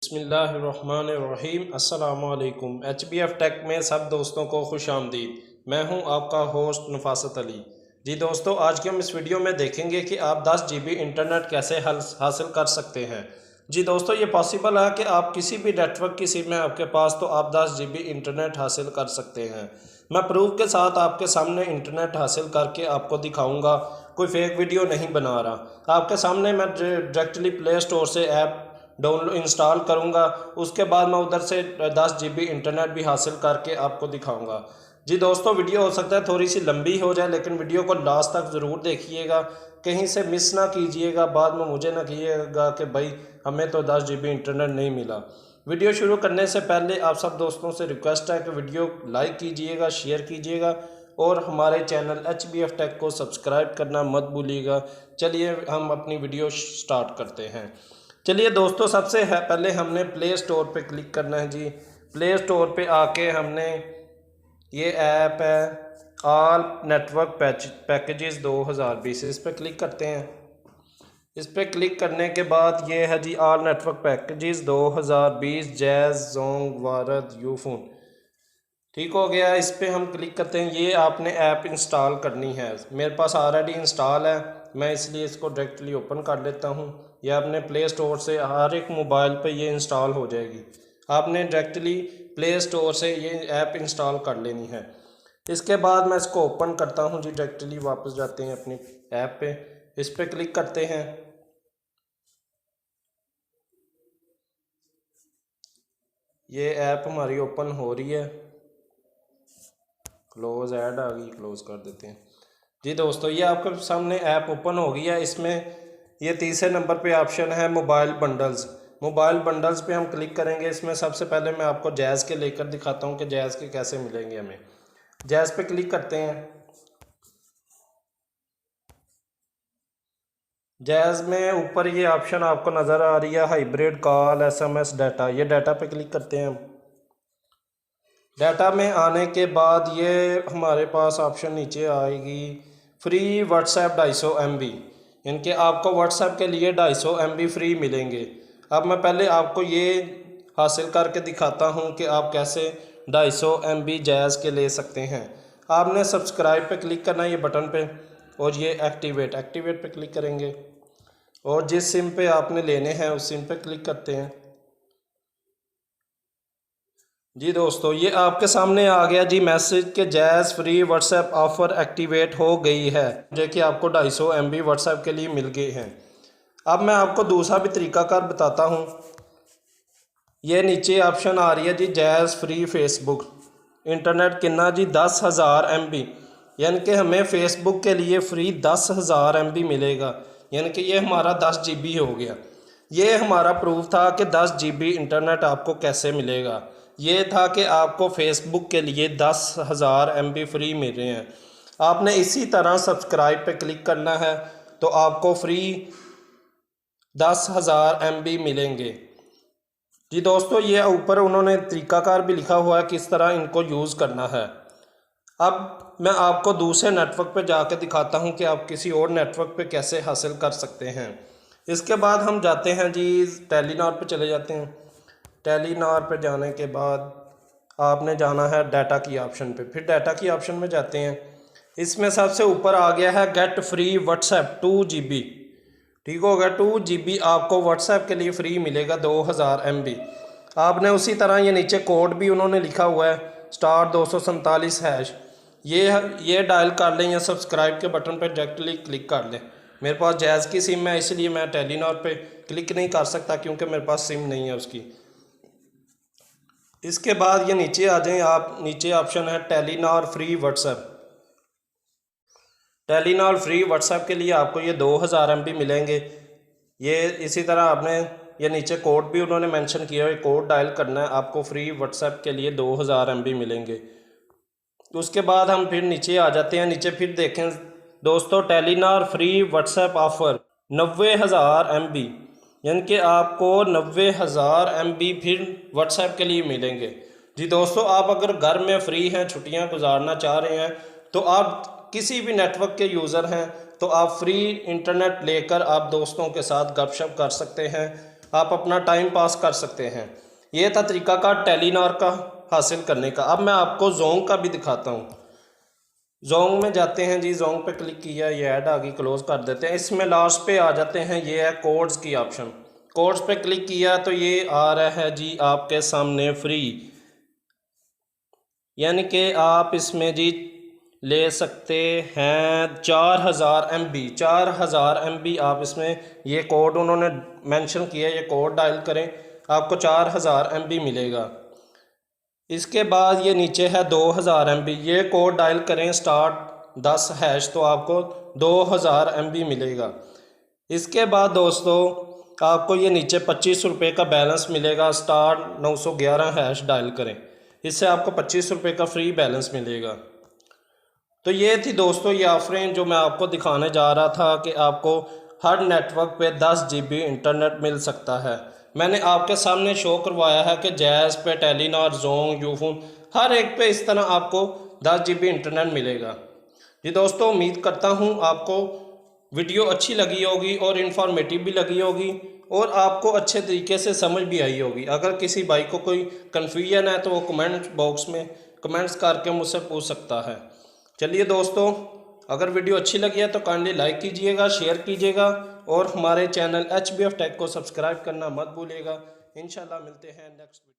बिस्मिल्लाहिर्रहमानिर्रहीम। अस्सलामुअलैकुम। HBF take में सब दोस्तों को खुश आमदीद। मैं हूं आपका होस्ट नफासत अली। जी दोस्तों, आज के हम इस वीडियो में देखेंगे कि आप 10 GB इंटरनेट कैसे हासिल कर सकते हैं। जी दोस्तों, ये पॉसिबल है कि आप किसी भी नेटवर्क की सिम है आपके पास तो आप 10 GB इंटरनेट हासिल कर सकते हैं। मैं प्रूफ के साथ आपके सामने इंटरनेट हासिल करके आपको दिखाऊंगा, कोई फेक वीडियो नहीं बना रहा। आपके सामने मैं डायरेक्टली प्ले स्टोर से ऐप डाउनलोड इंस्टॉल करूंगा, उसके बाद मैं उधर से 10 GB इंटरनेट भी हासिल करके आपको दिखाऊंगा। जी दोस्तों, वीडियो हो सकता है थोड़ी सी लंबी हो जाए, लेकिन वीडियो को लास्ट तक ज़रूर देखिएगा, कहीं से मिस ना कीजिएगा, बाद में मुझे ना कीजिएगा कि भाई हमें तो 10 GB इंटरनेट नहीं मिला। वीडियो शुरू करने से पहले आप सब दोस्तों से रिक्वेस्ट है कि वीडियो लाइक कीजिएगा, शेयर कीजिएगा और हमारे चैनल HBF टेक को सब्सक्राइब करना मत भूलिएगा। चलिए हम अपनी वीडियो स्टार्ट करते हैं। चलिए दोस्तों, सबसे पहले हमने प्ले स्टोर पे क्लिक करना है। जी, प्ले स्टोर पे आके हमने ये ऐप है ऑल नेटवर्क पैकेजेस 2020, इस पर क्लिक करते हैं। इस पर क्लिक करने के बाद ये है जी all network packages 2020 Jazz Zong Warid Ufone. ठीक हो गया, इस पर हम क्लिक करते हैं। ये आपने ऐप इंस्टॉल करनी है, मेरे पास ऑलरेडी इंस्टॉल है, मैं इसलिए इसको डायरेक्टली ओपन कर लेता हूँ। ये आपने प्ले स्टोर से हर एक मोबाइल पे ये इंस्टॉल हो जाएगी। आपने डायरेक्टली प्ले स्टोर से ये ऐप इंस्टॉल कर लेनी है। इसके बाद मैं इसको ओपन करता हूँ। जी, डायरेक्टली वापस जाते हैं अपनी ऐप पे, इस पर क्लिक करते हैं। ये ऐप हमारी ओपन हो रही है। क्लोज ऐड आ गई, क्लोज कर देते हैं। जी दोस्तों, ये आपके सामने ऐप ओपन हो गई है। इसमें ये तीसरे नंबर पे ऑप्शन है मोबाइल बंडल्स। मोबाइल बंडल्स पे हम क्लिक करेंगे। इसमें सबसे पहले मैं आपको जैज़ के लेकर दिखाता हूँ कि जैज़ के कैसे मिलेंगे हमें। जैज़ पे क्लिक करते हैं। जैज़ में ऊपर ये ऑप्शन आपको नज़र आ रही है हाइब्रिड कॉल SMS डाटा, ये डाटा पे क्लिक करते हैं हम। डाटा में आने के बाद ये हमारे पास ऑप्शन नीचे आएगी फ्री व्हाट्सएप 250 MB, यानी कि आपको व्हाट्सएप के लिए 250 MB फ्री मिलेंगे। अब मैं पहले आपको ये हासिल करके दिखाता हूँ कि आप कैसे 250 MB जैज़ के ले सकते हैं। आपने सब्सक्राइब पे क्लिक करना है, ये बटन पे, और ये एक्टिवेट पे क्लिक करेंगे और जिस सिम पे आपने लेने हैं उस सिम पे क्लिक करते हैं। जी दोस्तों, ये आपके सामने आ गया जी मैसेज के jazz free WhatsApp offer activate हो गई है, जो कि आपको 250 MB व्हाट्सएप के लिए मिल गए हैं। अब मैं आपको दूसरा भी तरीकाकार बताता हूँ। ये नीचे ऑप्शन आ रही है जी जैज़ फ्री फेसबुक इंटरनेट कितना जी 10,000 MB, यानी कि हमें फेसबुक के लिए फ्री 10,000 MB मिलेगा, यानी कि ये हमारा 10 GB हो गया। ये हमारा प्रूफ था कि 10 GB इंटरनेट आपको कैसे मिलेगा। ये था कि आपको फेसबुक के लिए 10,000 MB फ्री मिल रहे हैं। आपने इसी तरह सब्सक्राइब पे क्लिक करना है तो आपको फ्री 10,000 MB मिलेंगे। जी दोस्तों, ये ऊपर उन्होंने तरीकाकार भी लिखा हुआ है किस तरह इनको यूज़ करना है। अब मैं आपको दूसरे नेटवर्क पे जाके दिखाता हूँ कि आप किसी और नेटवर्क पे कैसे हासिल कर सकते हैं। इसके बाद हम जाते हैं जी टेलीनॉर पे चले जाते हैं। टेलीनॉर पे जाने के बाद आपने जाना है डाटा की ऑप्शन पे, फिर डाटा की ऑप्शन में जाते हैं। इसमें सबसे ऊपर आ गया है गेट फ्री व्हाट्सएप 2 GB। ठीक होगा, 2 GB आपको व्हाट्सएप के लिए फ्री मिलेगा 2000 MB। आपने उसी तरह ये नीचे कोड भी उन्होंने लिखा हुआ है *247#। ये डायल कर लें या सब्सक्राइब के बटन पर डायरेक्टली क्लिक कर लें। मेरे पास जैज़ की सिम है, इसलिए मैं टेलीनॉर पे क्लिक नहीं कर सकता क्योंकि मेरे पास सिम नहीं है उसकी। इसके बाद ये नीचे आ जाएं आप, नीचे ऑप्शन है Telenor free WhatsApp. Telenor free WhatsApp के लिए आपको ये 2000 MB मिलेंगे। ये इसी तरह आपने ये नीचे कोड भी उन्होंने मेंशन किया है, कोड डायल करना है, आपको फ्री व्हाट्सएप के लिए 2000 MB मिलेंगे। उसके बाद हम फिर नीचे आ जाते हैं। नीचे फिर देखें दोस्तों, Telenor free WhatsApp offer 90,000 MB, यानी कि आपको 90,000 MB फिर व्हाट्सएप के लिए मिलेंगे। जी दोस्तों, आप अगर घर में फ्री हैं, छुट्टियां गुजारना चाह रहे हैं, तो आप किसी भी नेटवर्क के यूज़र हैं तो आप फ्री इंटरनेट लेकर आप दोस्तों के साथ गपशप कर सकते हैं आप अपना टाइम पास कर सकते हैं। ये था तरीक़ाकार टेलीनॉर का हासिल करने का। अब मैं आपको जोंग का भी दिखाता हूँ। जोंग में जाते हैं जी, जोंग पे क्लिक किया, ये ऐड आ गई, क्लोज कर देते हैं। इसमें लास्ट पे आ जाते हैं, ये है कोड्स की ऑप्शन। कोड्स पे क्लिक किया तो ये आ रहा है जी आपके सामने फ्री, यानी कि आप इसमें जी ले सकते हैं 4000 MB। 4000 MB आप इसमें, ये कोड उन्होंने मेंशन किया, ये कोड डायल करें आपको 4000 MB मिलेगा। इसके बाद ये नीचे है 2000 MB, ये कोड डायल करें स्टार्ट 10 तो आपको 2000 MB मिलेगा। इसके बाद दोस्तों आपको ये नीचे 25 रुपये का बैलेंस मिलेगा, स्टार्ट 911 डायल करें, इससे आपको 25 रुपये का फ्री बैलेंस मिलेगा। तो ये थी दोस्तों ये ऑफरें जो मैं आपको दिखाने जा रहा था कि आपको हर नेटवर्क पे 10 GB इंटरनेट मिल सकता है। मैंने आपके सामने शो करवाया है कि जैज़ पे, टेलीनॉर, जोंग, यूफोन, हर एक पे इस तरह आपको 10 GB इंटरनेट मिलेगा। जी दोस्तों, उम्मीद करता हूँ आपको वीडियो अच्छी लगी होगी और इन्फॉर्मेटिव भी लगी होगी और आपको अच्छे तरीके से समझ भी आई होगी। अगर किसी भाई को कोई कन्फ्यूजन है तो वो कमेंट बॉक्स में कमेंट्स करके मुझसे पूछ सकता है। चलिए दोस्तों, अगर वीडियो अच्छी लगी है तो काइंडली लाइक कीजिएगा, शेयर कीजिएगा और हमारे चैनल HBF टेक को सब्सक्राइब करना मत भूलिएगा। इंशाल्लाह मिलते हैं नेक्स्ट वीडियो।